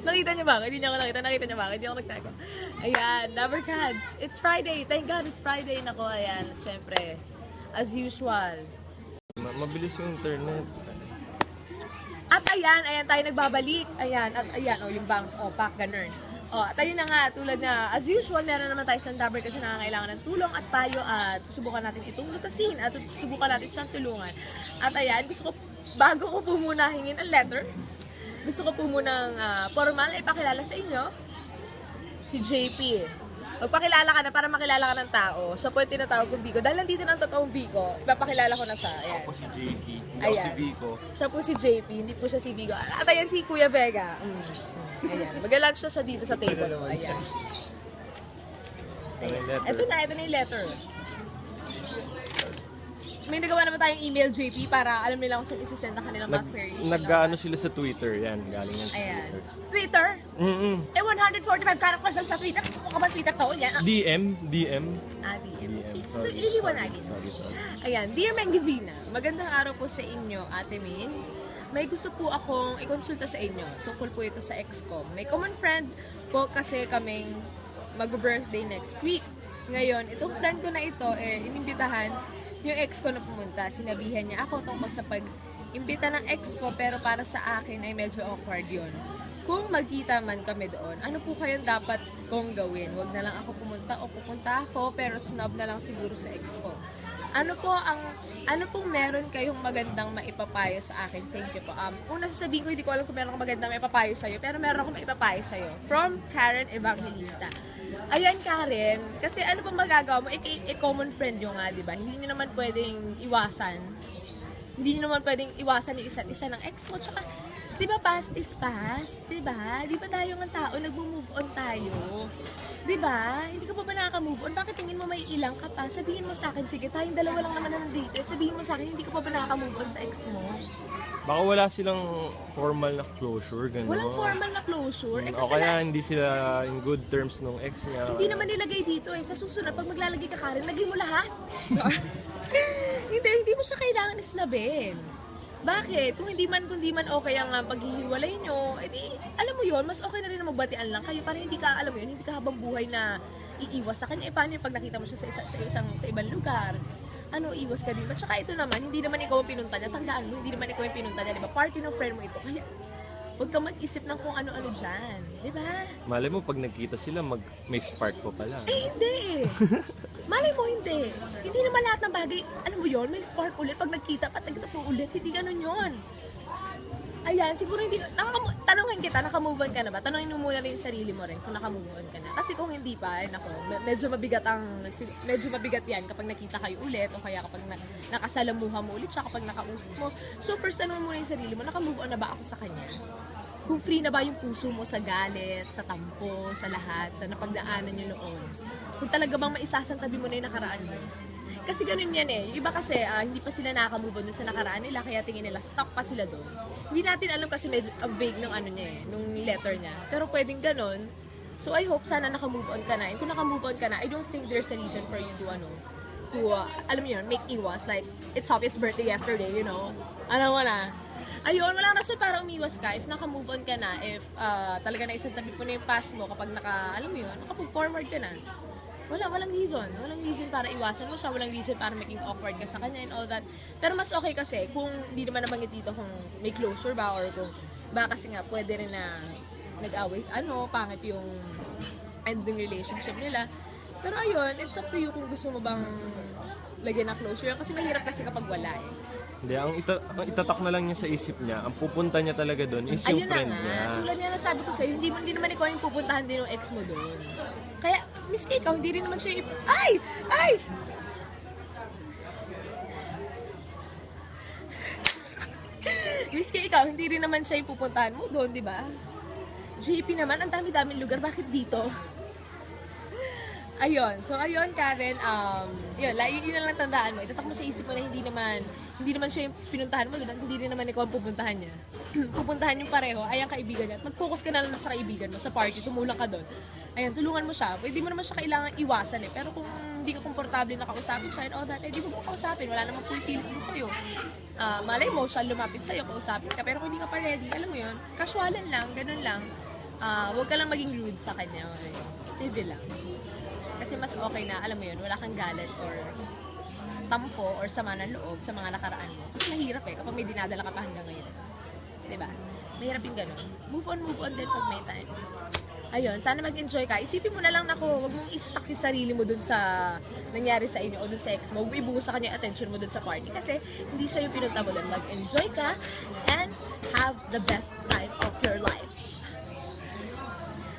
Nakita niyo ba? Hindi niya ako nakita. Nakita niyo ba? Hindi ako nagtago. Ayan, Lovercats. It's Friday. Thank God it's Friday. Nako, ayan. At syempre, as usual. Mabilis yung internet. At ayan tayo nagbabalik. Ayan, at ayan, yung bounce, pack, ganun. At ayun na nga, tulad na, as usual, meron naman tayo sa Dabber kasi nakakailangan ng tulong at payo at susubukan natin itong lutasin at susubukan natin siyang tulungan. At ayan, bago ko po muna hingin ang letter, gusto ko po munang formal ipakilala sa inyo si JP. Magpakilala ka na para makilala ka ng tao. Siya po yung tinatawag kong Vico. Dahil nandito ng totoong Vico, ipapakilala ko na siya. Ayan. Ako si JP, hindi ako si Vico. Siya po si JP, hindi po siya si Vico. At ayan si Kuya Vega. Ayan. Mag-lunch na siya dito sa table. Ayan. Ito na yung letter. May nagawa naman tayong email, JP, para alam nila kung saan isisend ang kanilang mga queries. Nag-ano sila sa Twitter, yan. Galing yan sa Ayan. Twitter. Twitter? 145 characters lang sa Twitter. Mukha ba Twitter taon yan? DM. DM. So, iliwanagin. Sorry. Ayan, Dear Mengivina, magandang araw po sa inyo, Ate Min. May gusto po akong ikonsulta sa inyo. Tungkol po ito sa ex ko. May common friend po kasi kaming mag-birthday next week. Ngayon, itong friend ko na ito, inimbitahan yung ex ko na pumunta. Sinabihan niya ako tungkol sa pag-imbita ng ex ko, pero para sa akin ay medyo awkward yun. Kung magkita man kami doon, ano po kayong dapat kong gawin? Huwag na lang ako pumunta o pupunta ako, pero snob na lang siguro sa ex ko. Ano pong meron kayong magandang maipapayo sa akin? Thank you po. Una sasabihin ko, hindi ko alam kung meron akong magandang maipapayo sa'yo, pero meron akong maipapayo sa'yo. From Karen Evangelista. Ayan, Karen, kasi ano pang magagawa mo? Common friend yung nga, di ba? Hindi nyo naman pwedeng iwasan. Hindi nyo naman pwedeng iwasan yung isa't isa ng ex mo. Tsaka, di ba past is past? Di ba? Di ba tayo ng tao, nag-move on tayo? Di ba? Hindi ka pa ba nakaka-move on? Bakit tingin mo may ilang ka pa? Sabihin mo sa akin, sige, tayong dalawa lang naman na nandito. Sabihin mo sa akin, hindi ka pa ba nakaka-move on sa ex mo? Baka wala silang formal na closure, gano'n. Walang formal na closure. O kaya hindi sila in good terms nung ex niya. Hindi naman nilagay dito eh. Sa susunod, pag maglalagay ka, Karen, lagay mo lahat. hindi mo siya kailangan isnabin. Bakit? Kung di man okay ang paghihiwalay nyo, edi, alam mo yon, mas okay na rin na magbatian lang kayo para hindi ka, alam mo yun, hindi ka habang buhay na iiwas sa kanya. Paano yung pag nakita mo siya sa ibang lugar? Iwas ka din ba? Tsaka ito naman, hindi naman ikaw ang pinunta niya. Tandaan mo, hindi naman ikaw yung pinunta niya. Diba? Party ng friend mo ito. Kaya, huwag ka mag-isip ng kung ano-ano dyan. Diba? Malay mo, pag nagkita sila, may spark po pala. Hindi. Malay mo, hindi. Hindi naman lahat ng bagay, alam mo yon, may spark ulit. Pag nagkita pa po ulit, hindi ganun yon. Ayan, siguro hindi, tanongin kita, nakamove on ka na ba? Tanongin mo muna rin yung sarili mo rin kung nakamove on ka na. Kasi kung hindi pa, medyo mabigat yan kapag nakita kayo ulit o kaya kapag nakasalamuha mo ulit siya, kapag nakausap mo. So first, tanongin mo muna yung sarili mo, nakamove on na ba ako sa kanya? Kung free na ba yung puso mo sa galit, sa tampo, sa lahat, sa napagdaanan nyo noon? Kung talaga bang maisasantabi mo na yung nakaraan mo? Kasi ganun yan eh. Yung iba kasi hindi pa sila nakaka-move on sa nakaraan nila, kaya tingin nila stuck pa sila doon. Hindi natin alam kasi medyo vague nung nung letter niya. Pero pwedeng ganun. So I hope sana naka-move on ka na. And kung naka-move on ka na, I don't think there's a reason for you to alam mo yun, make iwas. Like, it's Sophie's birthday yesterday, you know? Alam mo na. Ayun, walang rason para umiwas ka. If naka-move on ka na, if talaga na isang tabi mo na yung past mo, kapag alam mo yun, nakapag-forward ka na. Walang reason. Walang reason para iwasan mo siya. Walang reason para maging awkward ka sa kanya and all that. Pero mas okay kasi kung hindi naman nabanggit dito kung may closure ba or kung ba kasi nga pwede rin na nag-away, pangit yung ending relationship nila. Pero ayun, it's up to you kung gusto mo bang lagyan ng closure. Kasi mahirap kasi kapag wala eh. Hindi, ang itatak na lang niya sa isip niya, ang pupunta niya talaga doon is yung friend niya. Tulad niya na sabi ko sa'yo, hindi naman ikaw yung pupuntahan din ng ex mo doon. Kaya, miski ikaw, hindi rin naman siya Ay! Miski ikaw, hindi rin naman siya yung pupuntahan mo doon, di ba? JP naman, ang dami-daming lugar, bakit dito? Ayun. So, ayun, Karen, yun na lang tandaan mo. Itatak mo sa isip mo na hindi naman siya yung pinuntahan mo, hindi rin naman ikaw ang pupuntahan niya. Pupuntahan yung pareho, ay ang kaibigan niya. Mag-focus ka na lang sa kaibigan mo, sa party, tumulong ka doon. Ayun, tulungan mo siya. Pwede mo naman siya kailangan iwasan eh. Pero kung hindi ka komportable na kausapin siya and all that, eh, di mo kausapin. Wala namang pulpilitin sa'yo. Malay mo, siya lumapit sa'yo, kausapin ka. Pero kung hindi ka pa ready, alam mo yun, casualan lang, ganun lang. Huwag ka lang maging rude sa kanya. Okay? Civil lang. Kasi mas okay na, alam mo yun, wala kang galit or tampo or sama ng loob sa mga nakaraan mo. Kasi mahirap eh, kapag may dinadala ka pa hanggang ngayon. Diba? Mahirap yung ganun. Move on din pag may time. Ayun, sana mag-enjoy ka. Isipin mo na lang na huwag mong i-stuck yung sarili mo dun sa nangyari sa inyo o dun sa ex mo. Huwag mo ibuhos sa kanya yung attention mo dun sa party. Kasi hindi siya yung pinunta mo dun. Mag-enjoy ka and have the best time of your life.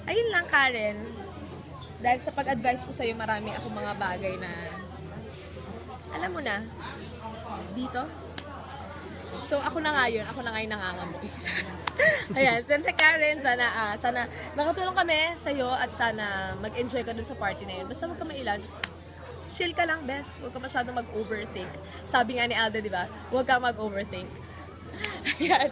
Ayun lang, Karen. Dahil sa pag-advise ko sa'yo, marami akong mga bagay na alam mo na, dito. So, ako na nga yun. Ako na nga yung nangangamoy. Ayan, Santa Karen, sana nakatulong kami sa'yo at sana mag-enjoy ka dun sa party na yun. Basta huwag ka mailan, just chill ka lang, best. Huwag ka masyadong mag-overthink. Sabi nga ni Alda, di ba? Huwag ka mag-overthink. Ayan.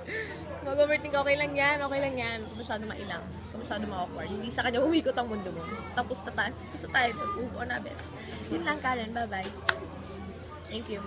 Mag-overthink, okay lang yan. Huwag ka masyadong mailang. Huwag ka masyadong ma-awkward. Hindi sa kanya umikot ang mundo mo. Tapos na tayo. Move on na, best. Yun lang, Karen. Bye-bye. Thank you.